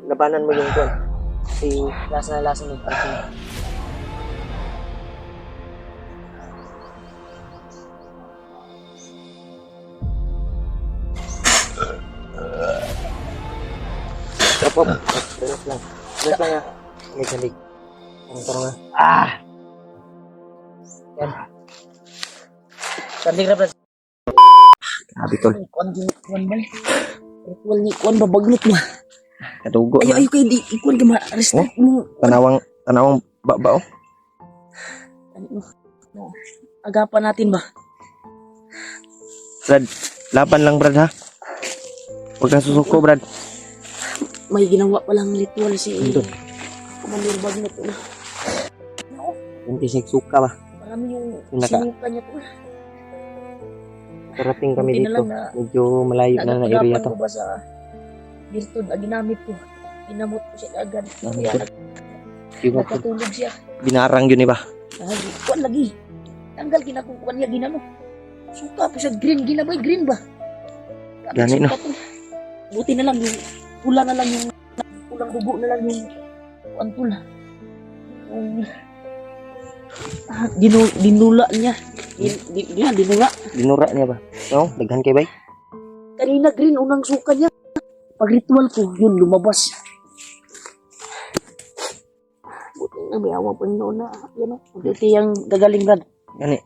Labanan mo yung kuwan. Si lasa ng pati. Tapos, relax lang. Relax lang ha. May salig. Tarong ha. Yan. Salig na, Brad. Grabe tol. Kuwan ba? Ritual ni kuwan ba bagnot ba? Kadugo na. Ayaw kayo di ikuan ka ma-arrest mo. Tanawang baba oh. Agapan natin ba? Brad, laban lang Brad ha. Huwag kang susuko Brad. May ginawa palang ritual si Ito. Commander Bagnot. 26 suka ba? Marami yung Naka- sinuka niya to. Karating kami Buti na dito. lang na- Medyo malayo na na area Nagagapan to. ko ba sa virtud na ginamit ko? Inamot ko siya agad. Kaya nagkatulog siya. Binarang yun iba. Kuan lagi. Tanggal ginakukuan niya ginano. Suka po siya green. Ginabay green ba? Gani, no? Suka to. Buti na lang yung pula na lang yung pulang dugo na lang yung kuan tula. Dinula niya. Dinula. Dinura niya ba? No? Daghan kay bay? Kanina green, unang suka niya. Pag ritual ko, yun, lumabas. Buti na, may awa pa noon na, yan o. Buti yung gagaling, Brad. Gani.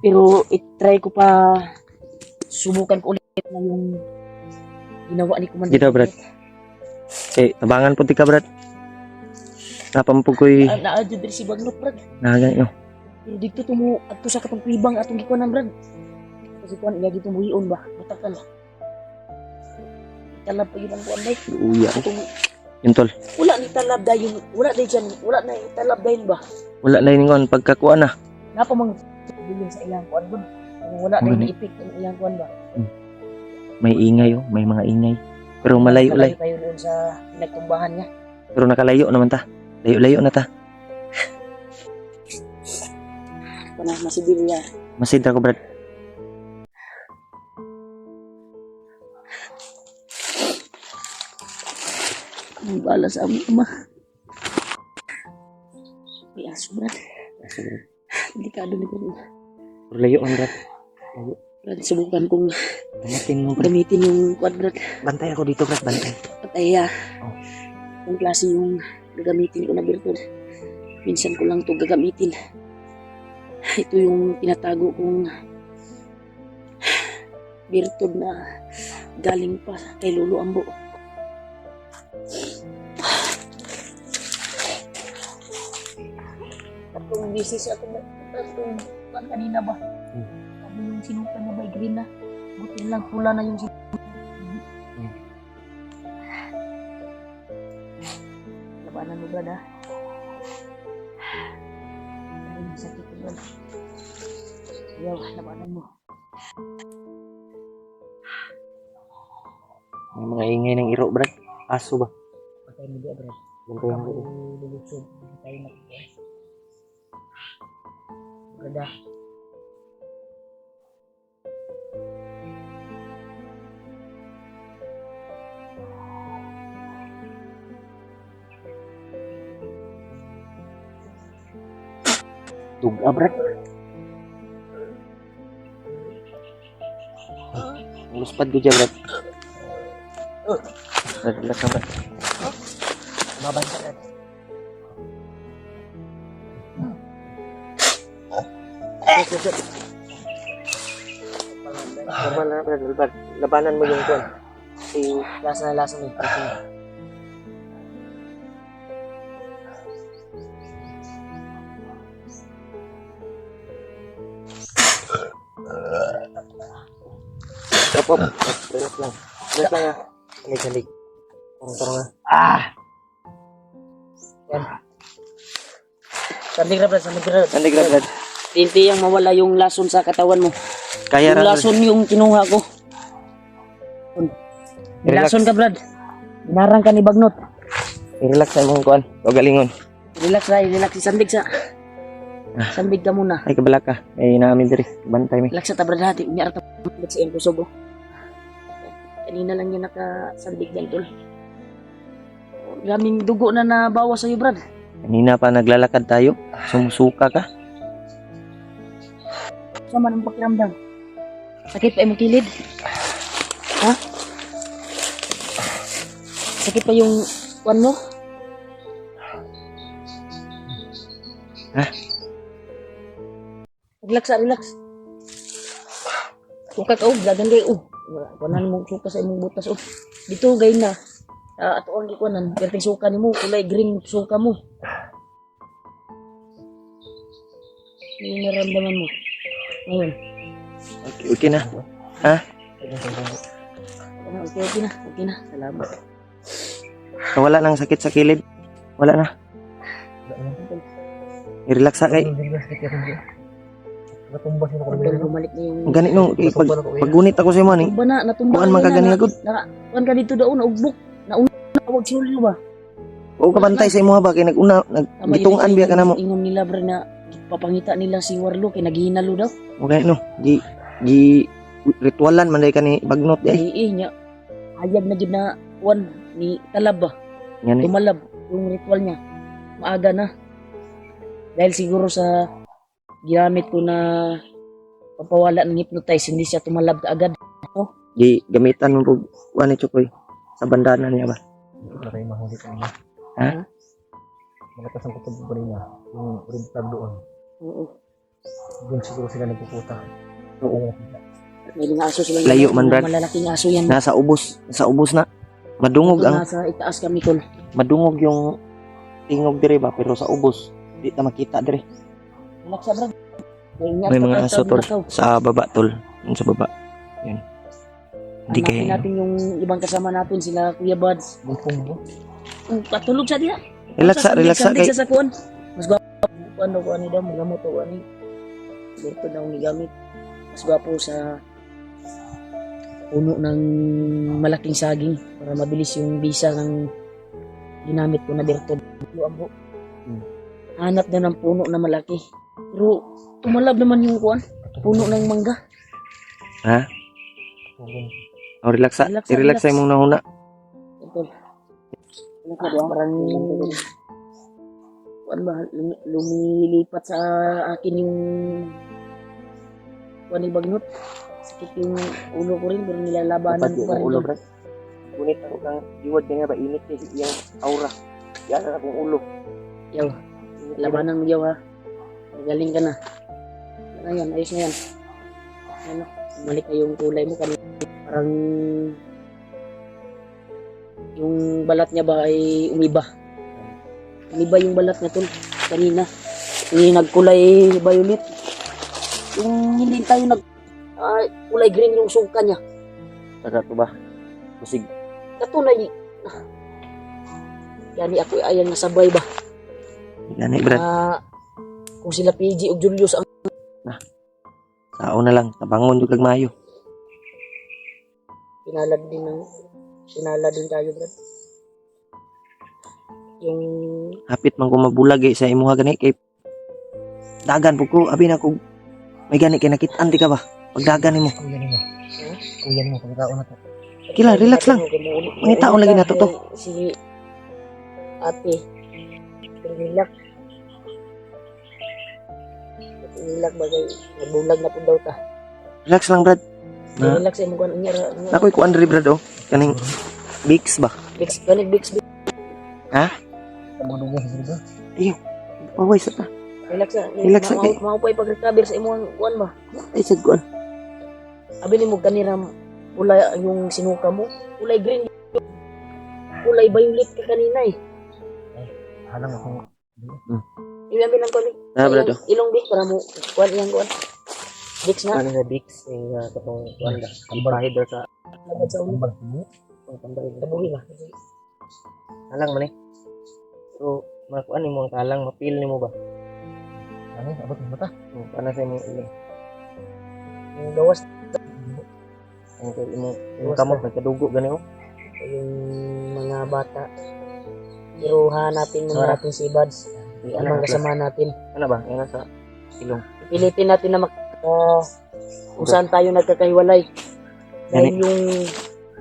Pero, itry ko pa, subukan ko ulit na yung ginawa ni Commander. Gito Brad. Okay, tabangan po ka Brad. Napampog ko'y Naadyo din si Bagnot, Brad. nagani no. Pero dito tumo, ato sa katong pribang atong gikuanan, Brad. Kasi kuan, iya dito muhion ba? Matakal. Talab pa yun ang kuan, bay. Uya. Atong, Yun tol. wala ni talab dayon, wala day dyan, wala na talab dayon ba? Wala na yun ngon pagkakuha na. Napamang bilin sa iyang kuan ba? Kung wala na yung ipik ng iyang kuan ba? May ingay oh, may mga ingay. Pero malayo lay. Tayo doon sa pinagtumbahan niya. Pero nakalayo naman ta. Layo-layo na ta. Kung na masibil niya. Masid ako Brad. Ang bala sa aming ama. May aso, Brad. Delikado ni Brad. Pero layo man Brad. Layo. Brad, subukan kong Gamitin mo Brad. gamitin yung kuan, Brad. Bantay ako dito Brad, bantay. Patay Oh. Yung klase yung gagamitin ko na virtud. Minsan ko lang to gagamitin. Ito yung tinatago kong virtud na galing pa kay Lolo Ambo. Tatlong bisis ako na tatlong kanina ba? Sabi yung sinukan na ba green na? Buti lang pula na yung labanan mo Brad ha? Ay, sakit mo Brad. Ayaw, labanan mo. May mga ingay ng iro Brad. Aso ba? Patay mo dia Brad. Ganito yung Ako lulusob. Patay na. Brad ha? Duga Brad. Luspad ko dyan Brad. Relax lang Brad. Mabasa Brad. Labanan mo yung kuwan. Si lasa ng pati. Tapos, relax lang. Relax lang ha. May salig. Tarong ha. Yan. Sandig na Brad, sandig Brad. Sandig na Brad. Tinti yung mawala yung lason sa katawan mo. Kaya Yung ra. lason yung kinuha ko. May Relax. lason ka Brad. Binarang ka ni Bagnot. I-relax na mong kuwan. O galingon. Relax ra, relax. Sandig sa. Sandig ka muna. Ay kabala ka. Ay namin diri. Bantay mi. Relax sa Brad hati. Unyara ta sa iyong kusog. Kanina lang yan nakasandig yan, tol. Gaming dugo na nabawas sa'yo, Brad. Kanina pa naglalakad tayo. Sumusuka ka. Sama ng pakiramdam. Sakit pa yung kilid? Ha? Sakit pa yung kuwan mo? Ha? Relax. Suka ka, dagan kayo, Kuanan mo suka sa imong butas, Dito, gay na. Ato ang ikuanan, perting suka ni mo, kulay green suka mo. Yung naramdaman mo. Ngayon. Okay na. Ha? Okay na. Salamat. Wala nang sakit sa kilid. Wala na. I-relax sa kay. Bumalik na yung... Ganit no, paggunit ako sa imo ni. Natumba Kuan man ka gani agud. Kuan ka dito daw, naugbok. Nauna, wag sinuli ba? O kabantay sa imo ba kay naguna nagbitungan biya ka namo. Ingon nila bre na papangita nila si Warlo kay naghihinalo daw. Okay no. Gi ritualan man day ka ni bagnot day. Nya. Hayag na gid na kuan ni Talab ba. Yan ni. Tumalab yung ritual niya. Maaga na. Dahil siguro sa ginamit ko na papawala ng hypnotize, hindi siya tumalab kaagad. Gi gamitan mo pug kuan ni Chokoy sa bandana niya ba. Wala kayo mahuli ko niya. Ha? Malakas ang kutob ko niya. Yung rintab doon. Oo. Doon siguro sila nagpupunta. Oo. May mga aso sila. Layo man, Brad. Malalaking aso yan. Nasa ubos na. Madungog ang Nasa itaas kami, tol. madungog yung tingog dire ba pero sa ubos di ta makita dire. Relax sa Brad. May mga aso tol sa baba tol. Yun sa baba. Yan. Hindi Hanapin kay natin yung ibang kasama natin, sila Kuya Buds. Bulpong mo. Patulog siya diya. relax sa kay Sa kuwan. Mas gwapo. Kuwan ni daw, magamot o ani. Dito daw ni gamit. Mas gwapo sa puno ng malaking saging para mabilis yung bisa ng ginamit ko na bertod. Ambo. Hanap na ng puno na malaki. Pero tumalab naman yung kuwan. Puno ng mangga. ha? O relax Relax. sa imong nahuna. Ito. Parang kuwan ba, lumilipat sa akin yung kuwan ni Bagnot. Sakit yung ulo ko rin, pero nilalabanan ko pa rin. Bro. Ngunit ako kang iwad kaya ba init kay yung aura. Yan ang akong ulo. Yaw, labanan mo yaw ha. Magaling ka na. Ayan, ayos na yan. Ano, bumalik na yung kulay mo kanina. Parang yung balat niya ba ay umiba. Umiba yung balat niya tol kanina. Yung nagkulay violet. Yung hindi tayo kulay green yung suka niya. Saka to ba? Kusig. Katunay. Yani ako ay ayang nasabay ba. Gani Brad. Kung sila PG o Julius ang Sao na lang, tabangon yung kagmayo. pinalad din tayo, Brad. Yung Hapit man ko mabulag sa imuha gani kay dagan po ko, abi na ko may gani kay nakit-an di ka ba? Pagdagan nimo. Kuya mo, pagkakaon na to. Kila, relax lang. Mga taon lagi na to. Si ate. Relax. Relax bagay. Nabulag na po daw ta. Relax lang Brad. Relax ay mukha niya. Nakoy ko Andre Brad oh. Kaning Bix ba? Bix. Ha? Tabang sa sila. Iyo. Paway sa ta. Relax na. Relax na, kay. Maupay pag-recover sa imong kuan ba? Ay sad ko. Abi ni mo kanira pula yung sinuka mo. Kulay green. Kulay violet ka kanina eh. Halang ako. Iyan bilang ko ni. Brad oh. Ilong bi para mo kuan iyang kuan. Bix na. Ano nga Bix? Yung katong kuwan da. Pahid daw sa Labad sa ulo. tambal mo. Tabuhi ba? Halang man eh. So, makuan mo ang talang, mapil nimo ba? Ano, abot mo ta? Paano sa imong ilang? Yung gawas Ang imong kamot nagkadugo gani oh. yung mga bata. Pero hanapin mo natin si Buds. Ang mga kasama natin. Ano ba? Yan sa ilong. Pilitin natin na kung saan tayo nagkakahiwalay. Dahil yung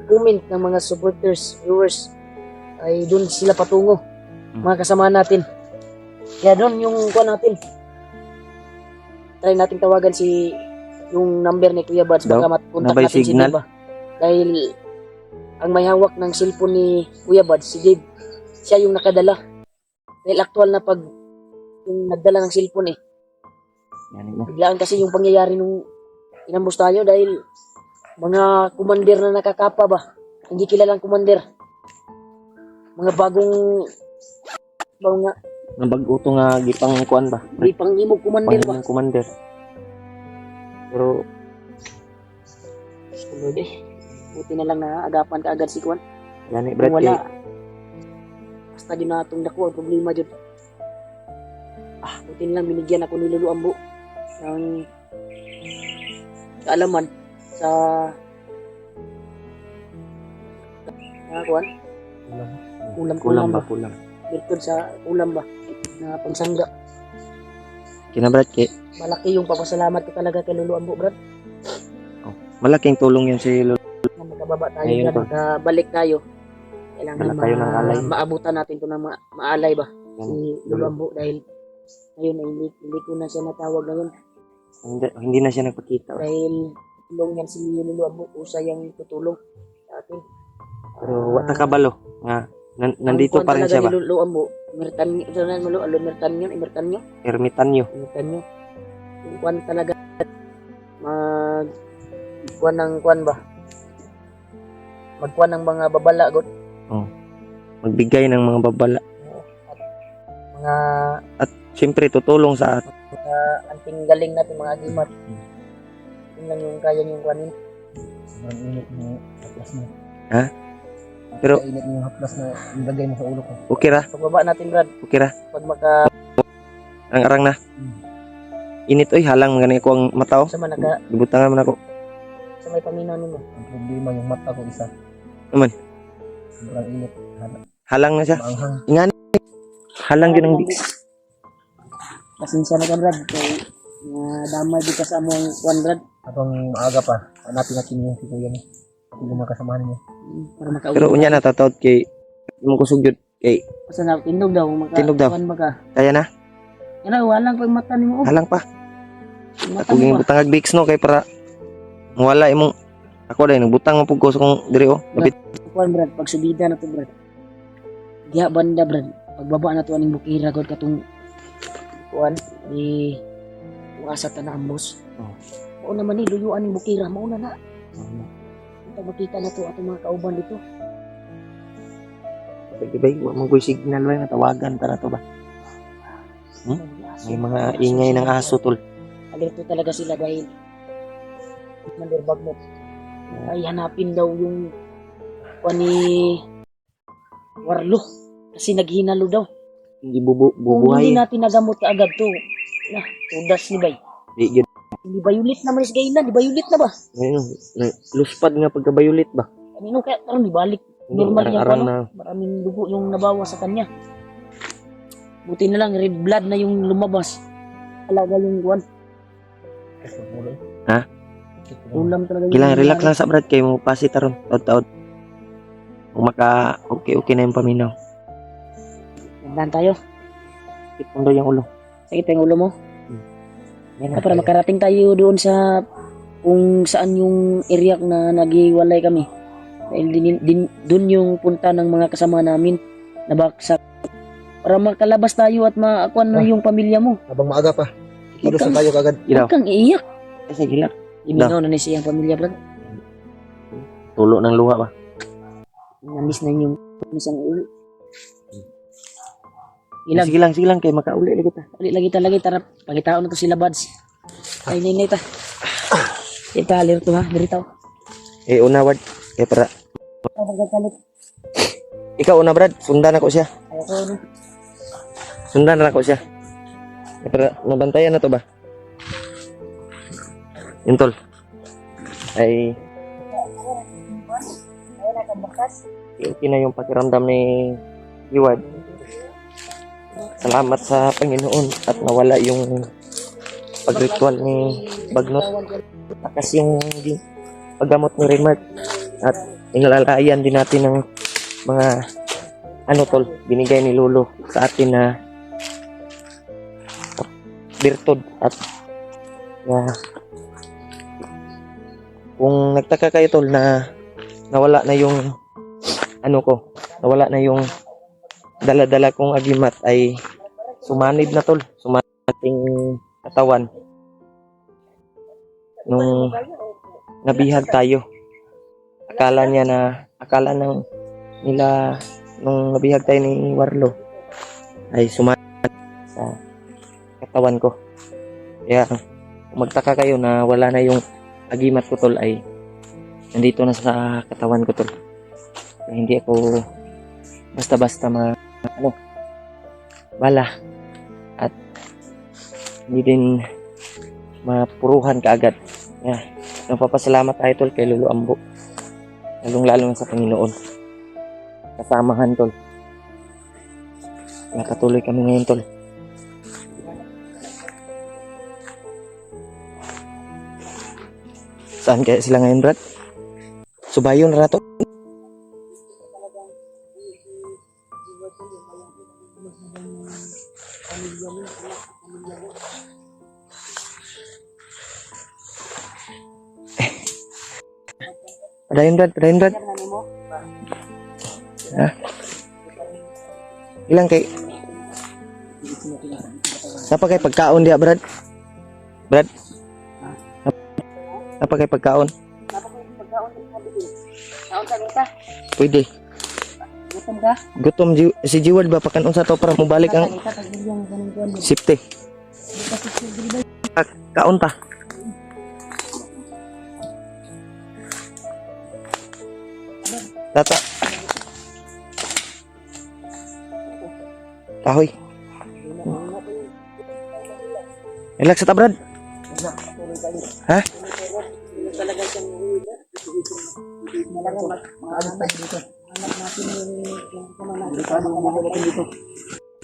comment ng mga supporters, viewers, ay doon sila patungo. Mga kasama natin. Kaya doon yung kuha natin. Try natin tawagan yung number ni Kuya Buds, Daw? baka matkontak Nabay natin si signal? Dave. Dahil ang may hawak ng cellphone ni Kuya Buds, si Dave, siya yung nakadala. Dahil actual na pag yung nagdala ng cellphone Yan mo. biglaan kasi yung pangyayari nung inambos tayo dahil mga commander na nakakapa ba, hindi kilalang commander. Mga bagong mga Nabago nga gipang kuan ba? di pangimog commander ba. Panginoong commander. Pero Lord buti na lang na agapan ka agad si Kwan. gani Kung Brad wala, kay basta yun na itong dako, ang problema dyan. Buti na lang binigyan ako ni Lulu Ambo ng kaalaman sa Kwan. kulam Kulam ba ba? kulam. Birtud sa ulam ba? Na pangsangga. Kina Brad kay Malaki yung papasalamat ko talaga kay Lulu Ambo, Brad. malaking tulong yun si Lolo. Na makababa tayo Ayun dyan, pa. makabalik tayo. Kailangan Dala tayo ng alay. maabutan natin ito ng maalay ba? Yan. Si Lulu Ambo dahil ngayon ay hindi ko na siya natawag ngayon. Hindi na siya nagpakita. Dahil tulong yan si Lulu Ambo, usa yung tutulong sa atin. Pero wata kabalo nga nandito pa rin siya ba? Lulu Ambo, Mertan, saan mo lo, Mertan yun, Ermitan nyo. Yung kwan talaga kwan ng kwan ba? Magkwan ng mga babala god, Magbigay ng mga babala. mga Siyempre tutulong sa anting galing natin mga agimat. Yun lang yung kaya niyong kwanin. Sobrang init mo, haplas mo. Ha? Pero- Init mo yung haplas na ilagay mo sa ulo ko. okay ra, Pagbaba natin, Brad, okay ra. pag maka Ang arang na. Init oy, halang gani ko ang mata oh. sa manaka Gibutangan man ako. sa may paminaw nimo. Ang problema yung mata ko isa. Naman? Sobrang init. Halang na siya. Maanghang. Halang yun ang Pasensya na ka, Brad, kay damay di ka sa among kwan, Brad. Habang maaga pa, hanapin natin yung si Kuya mo. Hindi mo kasamahan niya. Para makauwi. Pero unya natatawad kay mo ko sugyod kay Basta na tindog daw, Tindog daw. kwan ba ka? kaya na. Yan na, walang pag mata nimo. Halang pa. Mata Ako ging mo ba? butang ag Vicks no kay para mawala imong ako dai nagbutang mo pug ko sa kong diri oh. Lapit. Kwan, Brad, pag subida na to, Brad. Diha banda, Brad. Pagbaba na to aning bukira god katong kwan di uasa ta na ambos. Mao naman ni luyuan ning bukira, mao na na. Kita makita na to atong mga kauban dito. Sige bay, wa mo koy signal bay matawagan ta na to ba. May mga ingay ng aso tol. Alerto talaga sila dahil Commander Bagnot ay hanapin daw yung kwan ni Warlo kasi naghinalo daw. Hindi Kung hindi bubuhay. natin nagamot kaagad to, na, tudas ni Bay. Di gyud. Hindi bayulit naman is gayna, di bayulit na ba? Ayun, luspad nga pagkabayulit ba. Kanino kaya karon di balik normal yung Arang-arang ano, maraming dugo yung nabawa sa kanya. Buti na lang red blood na yung lumabas. Talaga yung kwan. Ha? Ulam talaga yung Kailangan relax lang sa Brad kay mo pasit aron taod-taod. Kung maka okay na yung paminaw. Dandan tayo. Ipon daw yung ulo. Sakit yung ulo mo. Yan Para makarating tayo doon sa kung saan yung area na naghiwalay kami. Dahil doon yung punta ng mga kasama namin na baksak. Para makalabas tayo at maakuan na yung pamilya mo. Habang maaga pa, kikilos Huwag na tayo kagad. Ilaw. Huwag kang iiyak. Sige lang. Iminaw na ni siyang pamilya, Brad. Tulo ng luha ba. Namiss na yung isang ulo. Ilang. Sige lang kay makauli lagi ta. Ulit lagi talaga. Tara, pagitaon na to sila, Buds. Ay, ninay ta. Kita, alir to ha. Diritaw. Una word kay para Ikaw, magkakalit. ikaw una Brad, sundan ako siya. Ayoko, no? Sundan na ako siya. Kay para mabantayan na to ba. Intol. Ay Ayun na, kambakas. okay na yung pakiramdam ni Iwad. Salamat sa Panginoon at nawala yung pagritual ni Bagnot. Takas yung paggamot ni Remark at inalalayan din natin ng mga ano tol, binigay ni Lolo sa atin na birtud at kung nagtaka kayo tol na nawala na yung ano ko, nawala na yung dala-dala kong agimat ay sumanib na tol, sumanib ating katawan nung nabihag tayo. Akala ng nila nung nabihag tayo ni Warlo ay sumanib sa katawan ko. Kaya kung magtaka kayo na wala na yung agimat ko tol ay nandito na sa katawan ko tol. Kaya hindi ako basta-basta bala at hindi din mapuruhan kaagad. Yeah. Nagpapasalamat tayo tol kay Lolo Ambo. Lalong-lalo sa Panginoon. Kasamahan tol. Nakatuloy kami ngayon tol. Saan kaya sila ngayon, Brad? Subayon na to. Padayon, Brad. Ha? Ilang kay? Napa kay pagkaon dia, Brad? Brad? Napa kay pagkaon? Pwede. Gutom si Jiwal ba pakanon sa to para mobalik ang safety. Kaon ta. Tata. Kahoy. Relax ta, Brad. Ha?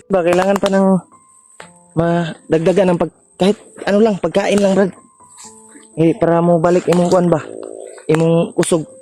Ba kailangan pa ng madagdagan ng kahit ano lang pagkain lang, Brad. Para mo balik imong kuan ba? Imong usog.